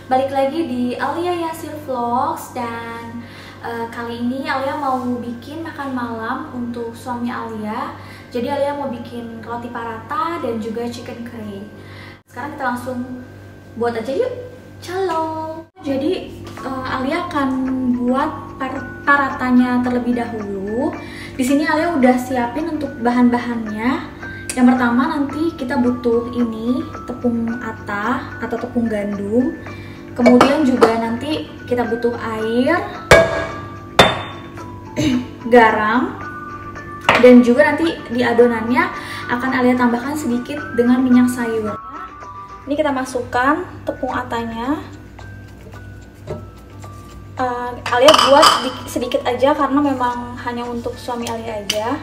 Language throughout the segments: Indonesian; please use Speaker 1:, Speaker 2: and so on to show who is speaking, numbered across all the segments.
Speaker 1: Balik lagi di Alia Yasir Vlogs dan kali ini Alia mau bikin makan malam untuk suami Alia. Jadi Alia mau bikin roti paratha dan juga chicken curry. Sekarang kita langsung buat aja yuk. Calo. Jadi Alia akan buat parathanya terlebih dahulu. Di sini Alia udah siapin untuk bahan-bahannya. Yang pertama nanti kita butuh ini tepung atah atau tepung gandum. Kemudian juga nanti kita butuh air, garam, dan juga nanti di adonannya akan Alia tambahkan sedikit dengan minyak sayur. Ini kita masukkan tepung atahnya. Alia buat sedikit aja karena memang hanya untuk suami Alia aja.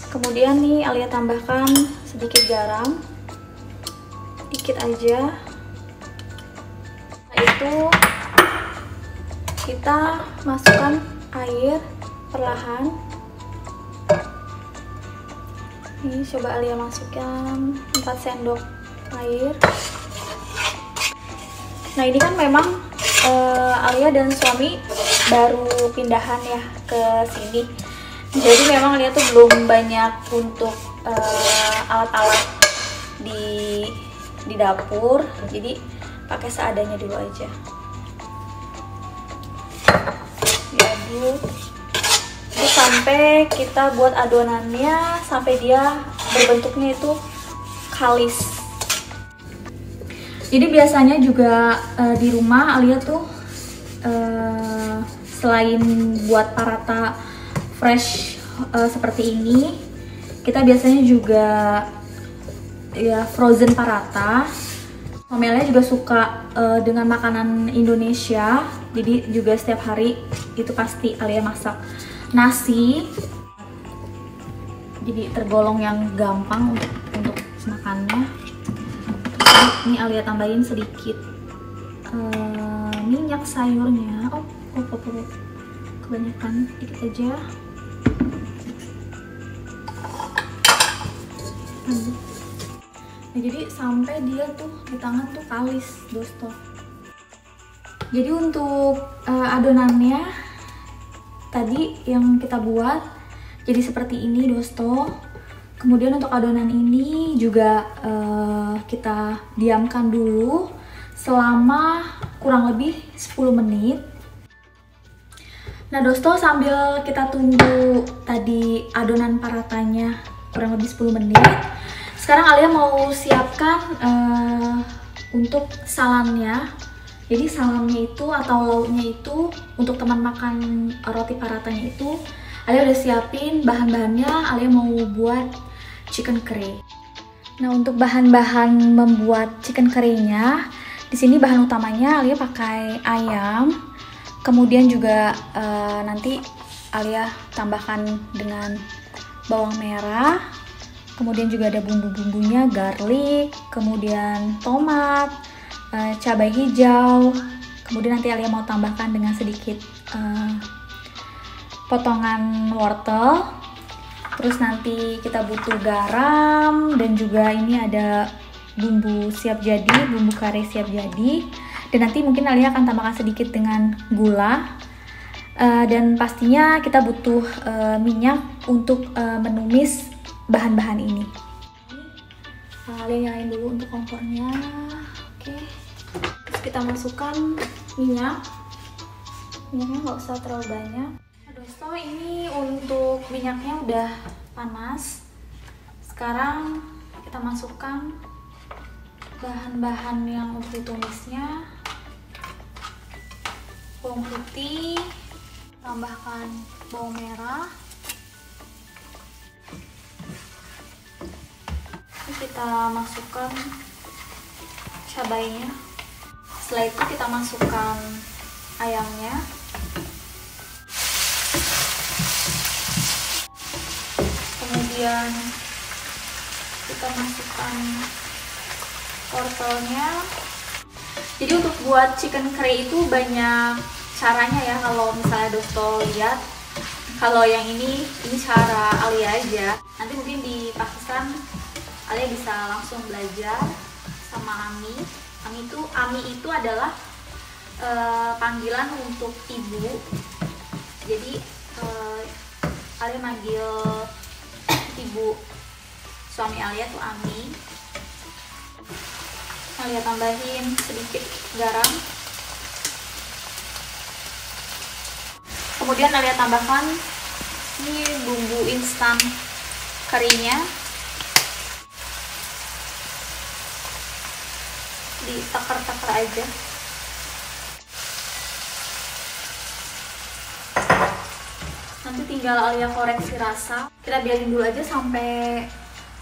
Speaker 1: Kemudian nih Alia tambahkan sedikit garam, dikit aja. Setelah itu kita masukkan air perlahan. Ini coba Alia masukkan 4 sendok air. Nah ini kan memang Alia dan suami baru pindahan ya ke sini. Jadi memang Alia tuh belum banyak untuk alat-alat di dapur. Jadi pakai seadanya dulu aja. Diaduk sampai kita buat adonannya sampai dia berbentuknya itu kalis. Jadi biasanya juga di rumah Alia tuh selain buat paratha fresh seperti ini, kita biasanya juga ya frozen paratha. Suami Alia juga suka dengan makanan Indonesia, jadi juga setiap hari itu pasti Alia masak nasi. Jadi tergolong yang gampang untuk makannya. Terus ini Alia tambahin sedikit minyak sayurnya. Kebanyakan, dikit aja. Nah, jadi sampai dia tuh di tangan tuh kalis, dosto. Jadi untuk adonannya tadi yang kita buat jadi seperti ini, dosto. Kemudian untuk adonan ini juga kita diamkan dulu selama kurang lebih 10 menit. Nah dosto, sambil kita tunggu tadi adonan parathanya kurang lebih 10 menit, sekarang Alia mau siapkan untuk salamnya. Jadi salamnya itu atau lauknya itu untuk teman makan roti parathanya itu Alia udah siapin bahan-bahannya. Alia mau buat chicken curry. Nah untuk bahan-bahan membuat chicken curry-nya, di sini bahan utamanya Alia pakai ayam. Kemudian juga nanti Alia tambahkan dengan bawang merah. Kemudian juga ada bumbu-bumbunya, garlic, kemudian tomat, cabai hijau. Kemudian nanti Alia mau tambahkan dengan sedikit potongan wortel. Terus nanti kita butuh garam dan juga ini ada bumbu siap jadi, bumbu kare siap jadi. Dan nanti mungkin Alia akan tambahkan sedikit dengan gula. Dan pastinya kita butuh minyak untuk menumis bahan-bahan ini. Alia nyalain dulu untuk kompornya. Oke. Terus kita masukkan minyak. Minyaknya nggak usah terlalu banyak. Dosto, ini untuk minyaknya udah panas. Sekarang kita masukkan bahan-bahan yang untuk ditumisnya. Bawang putih, tambahkan bawang merah. Ini kita masukkan cabainya. Setelah itu kita masukkan ayamnya. Kemudian kita masukkan wortelnya. Jadi untuk buat chicken curry itu banyak caranya ya, kalau misalnya dosto lihat. Kalau yang ini cara Alia aja. Nanti mungkin di Pakistan Alia bisa langsung belajar sama Ami. Ami itu adalah panggilan untuk ibu. Jadi Alia manggil ibu suami Alia tuh Ami. Alia tambahin sedikit garam. Kemudian Alia tambahkan ini bumbu instan karinya. Diteker-teker aja. Nanti tinggal Alia koreksi rasa. Kita biarin dulu aja sampai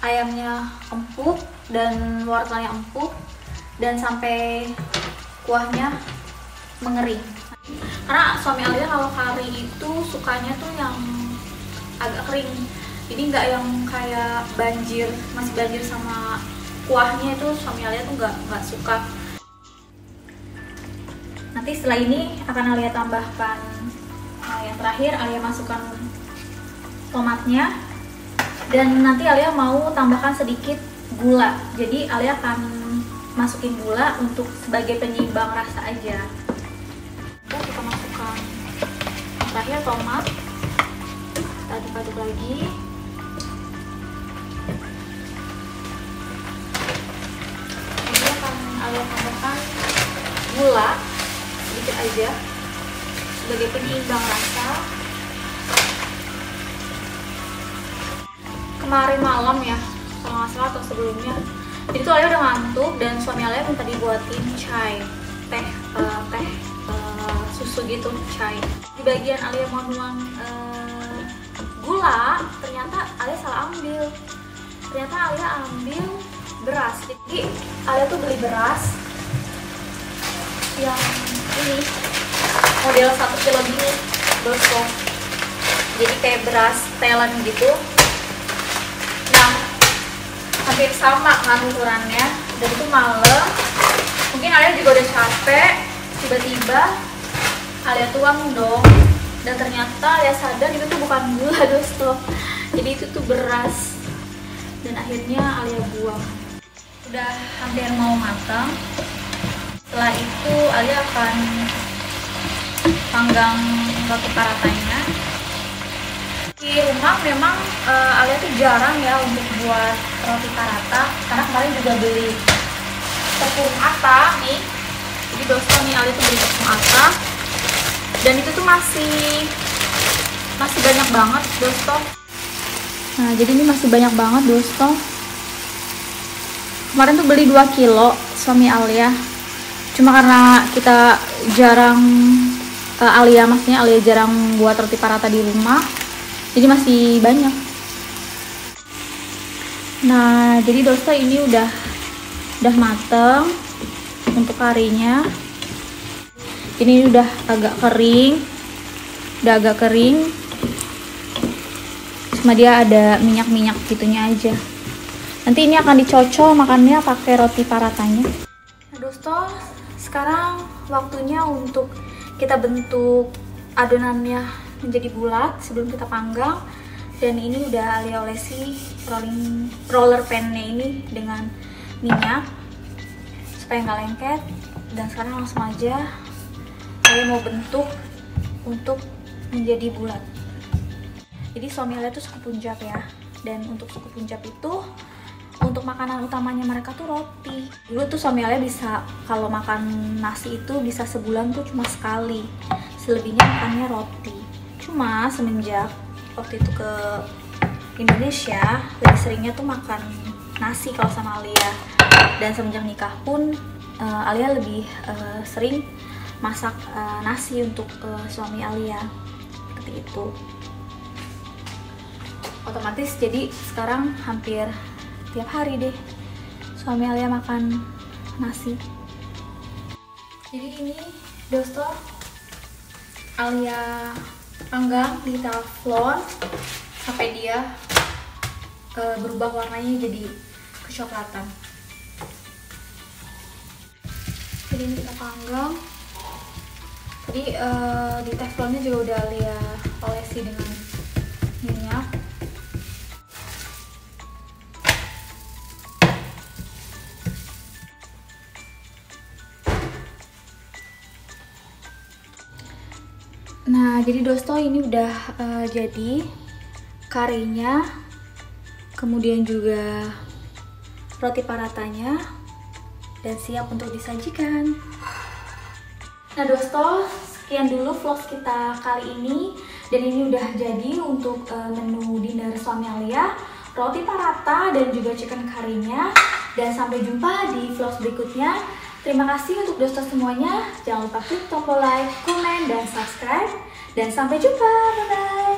Speaker 1: ayamnya empuk dan wortelnya empuk dan sampai kuahnya mengering. Karena suami Alia kalau kari itu sukanya tuh yang agak kering, jadi nggak yang kayak banjir, masih banjir sama kuahnya, itu suami Alia tuh nggak suka. Nanti setelah ini akan Alia tambahkan yang terakhir, Alia masukkan tomatnya, dan nanti Alia mau tambahkan sedikit gula. Jadi Alia akan masukin gula untuk sebagai penyeimbang rasa aja. Kita masukkan yang terakhir tomat, kita aduk-aduk lagi. Kemudian akan Alia tambahkan gula sedikit aja sebagai penyeimbang rasa. Kemarin malam ya, kalau nggak salah atau sebelumnya, jadi tuh Alia udah ngantuk dan suami Alia minta dibuatin chai, teh susu gitu, chai. Di bagian Alia mau nuang gula, ternyata Alia salah ambil. Ternyata Alia ambil beras. Jadi Alia tuh beli beras yang ini model 1 kilo gini, bosok. Jadi kayak beras telan gitu. Nah, hampir sama kan ukurannya. Dan itu malam, mungkin Alia juga udah capek. Tiba-tiba Alia tuang dong, dan ternyata Alia sadar itu tuh bukan gula, dosto. Jadi itu tuh beras. Dan akhirnya Alia buang. Udah hampir mau matang. Setelah itu Alia akan panggang roti paratanya. Di rumah memang Alia tuh jarang ya untuk buat roti parata, karena kemarin juga beli tepung ata nih. Jadi dosto nih, Alia tuh beli tepung ata, dan itu tuh masih banyak banget, dosto. Nah, jadi ini masih banyak banget, dosto. Kemarin tuh beli 2 kilo suami Alia. Cuma karena kita jarang, Alia jarang buat roti parata di rumah, jadi masih banyak. Nah, jadi dosto ini udah mateng untuk karinya. Ini udah agak kering, cuma dia ada minyak gitunya aja. Nanti ini akan dicocol makannya pakai roti paratanya. Nah, dosto, sekarang waktunya untuk kita bentuk adonannya menjadi bulat sebelum kita panggang. Dan ini udah Alia olesi roller pan-nya ini dengan minyak supaya nggak lengket. Dan sekarang langsung aja Alia mau bentuk untuk menjadi bulat. Jadi suami Alia tuh suku Punjab ya, dan untuk suku Punjab itu untuk makanan utamanya mereka tuh roti. Dulu tuh suami Alia bisa, kalau makan nasi itu bisa sebulan tuh cuma sekali, selebihnya makannya roti. Cuma semenjak waktu itu ke Indonesia, lebih seringnya tuh makan nasi kalau sama Alia. Dan semenjak nikah pun Alia lebih sering masak nasi untuk suami Alia, seperti itu. Otomatis jadi sekarang hampir tiap hari deh suami Alia makan nasi. Jadi ini dosto Alia panggang di teflon sampai dia berubah warnanya jadi kecoklatan. Jadi ini kita panggang. Tadi di teflonnya juga udah Alia olesi dengan minyak. Nah, jadi dosto ini udah jadi karinya, kemudian juga roti paratanya, dan siap untuk disajikan. Nah dosto, sekian dulu vlog kita kali ini, dan ini udah jadi untuk menu dinner suami Alia, roti parata dan juga chicken curry-nya. Dan sampai jumpa di vlog berikutnya. Terima kasih untuk dosto semuanya. Jangan lupa klik tombol like, komen, dan subscribe. Dan sampai jumpa. Bye-bye.